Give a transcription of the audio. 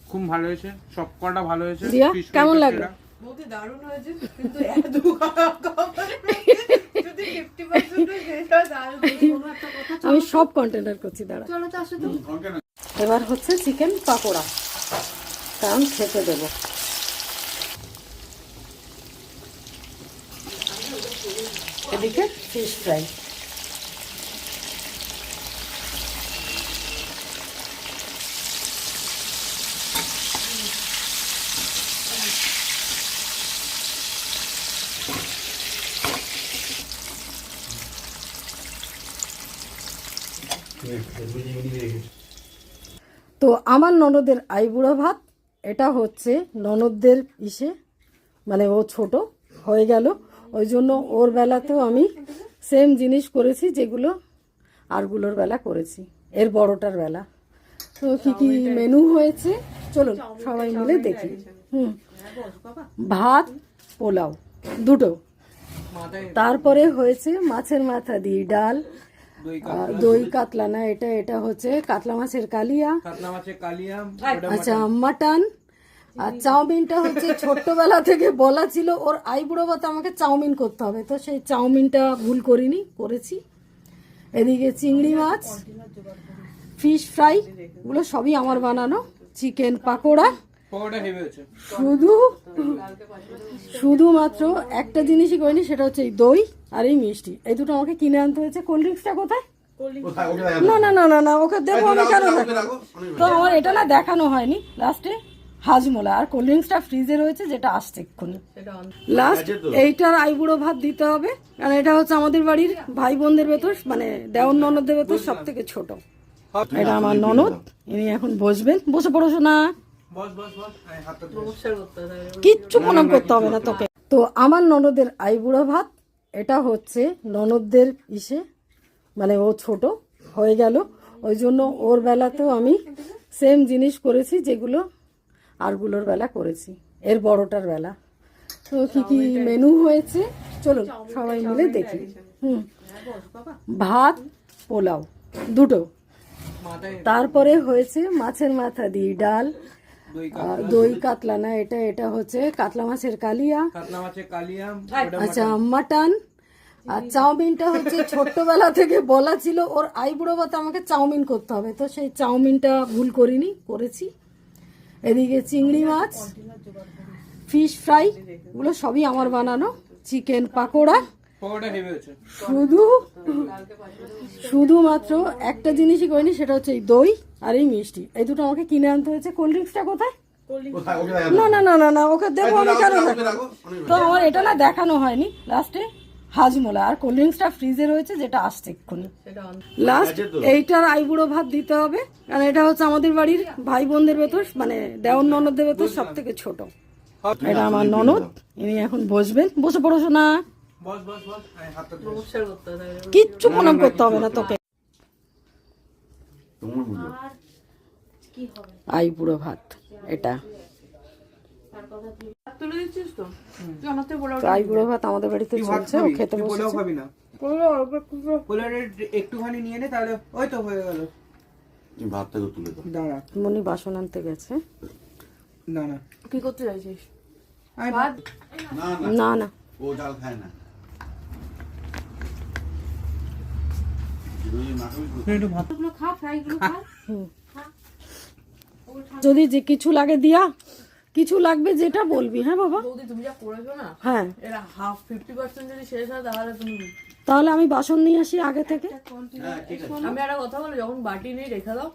খুব ভালো হয়েছে, সব কটা ভালো হয়েছে। দিয়া কেমন লাগলো? বলতে দারুণ হয়েছে, কিন্তু এত যদি 50% সেটা দারুণ। কোনো একটা কথা আমি সব কন্টেনার করছি, দাঁড়া। চলো তো আসো তো। এবার হচ্ছে চিকেন পাকোড়া, কারণ খেতে দেবো। এদিকে ফিশ ফ্রাই। তো আমার ননদের আইবুড়ো ভাত, এটা হচ্ছে ননদদের ইসে, মানে ও ছোট হয়ে গেল, ওই জন্য ওর বেলাতেও আমি সেম জিনিস করেছি যেগুলো আরগুলোর বেলা করেছি, এর বড়টার বেলা। তো কি কি মেনু হয়েছে চলুন সবাই মিলে দেখি। ভাত পোলাও দুটো, তারপরে হয়েছে মাছের মাথা দিয়ে ডাল, দই কাতলা না, এটা হচ্ছে কাতলা মাছের কালিয়া, আচ্ছা মাটন। আর চাউমিনটা হচ্ছে ছোট্টবেলা থেকে বলা ছিল ওর আইবুড়ো ভাত আমাকে চাউমিন করতে হবে, তো সেই চাউমিনটা ভুল করিনি, করেছি। এদিকে চিংড়ি মাছ, ফিশ ফ্রাই, এগুলো সবই আমার বানানো। চিকেন পাকোড়া, শুধুমাত্র একটা জিনিসই করিনি, সেটা হচ্ছে এই দই আর এই মিষ্টি, এই দুটো আমাকে কিনে আনতে হয়েছে। কোল্ড ড্রিঙ্কসটা কোথায়? না না না না না, ওকে দেবো আমি কেন? তো আমার এটা না দেখানো হয়নি লাস্টে, হাজমোলা। আর কোল্ড ড্রিঙ্কসটা ফ্রিজে রয়েছে, যেটা আসছে এক্ষুনি। লাস্ট এইটার আইবুড়ো ভাত দিতে হবে, কারণ এটা হচ্ছে আমাদের বাড়ির ভাই বোনদের ভেতর, মানে দেওর ননদদের ভেতর সব থেকে ছোট। এটা আমার ননদ, ইনি এখন বসবেন। বসে পড়োশো না, কিচ্ছু প্রণাম করতে হবে না তোকে। তো আমার ননদের আইবুড়ো ভাত, এটা হচ্ছে ননদদের ইসে, মানে ও ছোট হয়ে গেল, ওই জন্য ওর বেলাতেও আমি সেম জিনিস করেছি যেগুলো আরগুলোর বেলা করেছি, এর বড়টার বেলা। তো কি কি মেনু হয়েছে চলুন সবাই মিলে দেখি। ভাত পোলাও দুটো, তারপরে হয়েছে মাছের মাথা দিয়ে ডাল, দই কাতলা না, এটা হচ্ছে কাতলা মাছের কালিয়া, আচ্ছা মাটন। আর চাউমিনটা হচ্ছে ছোট্টবেলা থেকে বলা ছিল ওর আইবুড়ো ভাত আমাকে চাউমিন করতে হবে, তো সেই চাউমিনটা ভুল করিনি, করেছি। এদিকে চিংড়ি মাছ, ফিশ ফ্রাই, এগুলো সবই আমার বানানো। চিকেন পাকোড়া, শুধুমাত্র একটা জিনিসই করিনি, সেটা হচ্ছে এই দই আর এই মিষ্টি, এই দুটো আমাকে কিনে আনতে হয়েছে। কোল্ড ড্রিঙ্কসটা কোথায়? না না না না না, ওকে দেবো আমি কেন? তো আমার এটা না দেখানো হয়নি লাস্টে, হাজমোলা। আর কোল্ড ড্রিঙ্কসটা ফ্রিজে রয়েছে, যেটা আসছে এক্ষুনি। লাস্ট এইটার আইবুড়ো ভাত দিতে হবে, কারণ এটা হচ্ছে আমাদের বাড়ির ভাই বোনদের ভেতর, মানে দেওর ননদদের ভেতর সব থেকে ছোট। এটা আমার ননদ, ইনি এখন বসবেন। বসে পড়োশো না, কিচ্ছু প্রণাম করতে হবে না তোকে। আইবুড়ো ভাত এটা, আইবুড়ো ভাত আমাদের বাড়িতে চলছে, ও খেতে বসেছে। একটুখানি নিয়ে নে, তাহলে ওই তো হয়ে গেল। ভাতটাকে তুলে দাও। দাঁড়া, মনি বাসন আনতে গেছে। না না, কি করতে চাইছিস? না না, ও ডাল খায় না। যদি যে কিছু লাগে দিয়া, কিছু লাগবে যেটা বলবি। হ্যাঁ বাবা, বৌদি তুমি যা করেছো না, হ্যাঁ, এরা 50% যদি শেষ হয় তাহলে তুমি, তাহলে আমি বাসন নিয়ে আসি আগে থেকে। আমি একটা কথা বলি, যখন বাটি নেই রেখে দাও।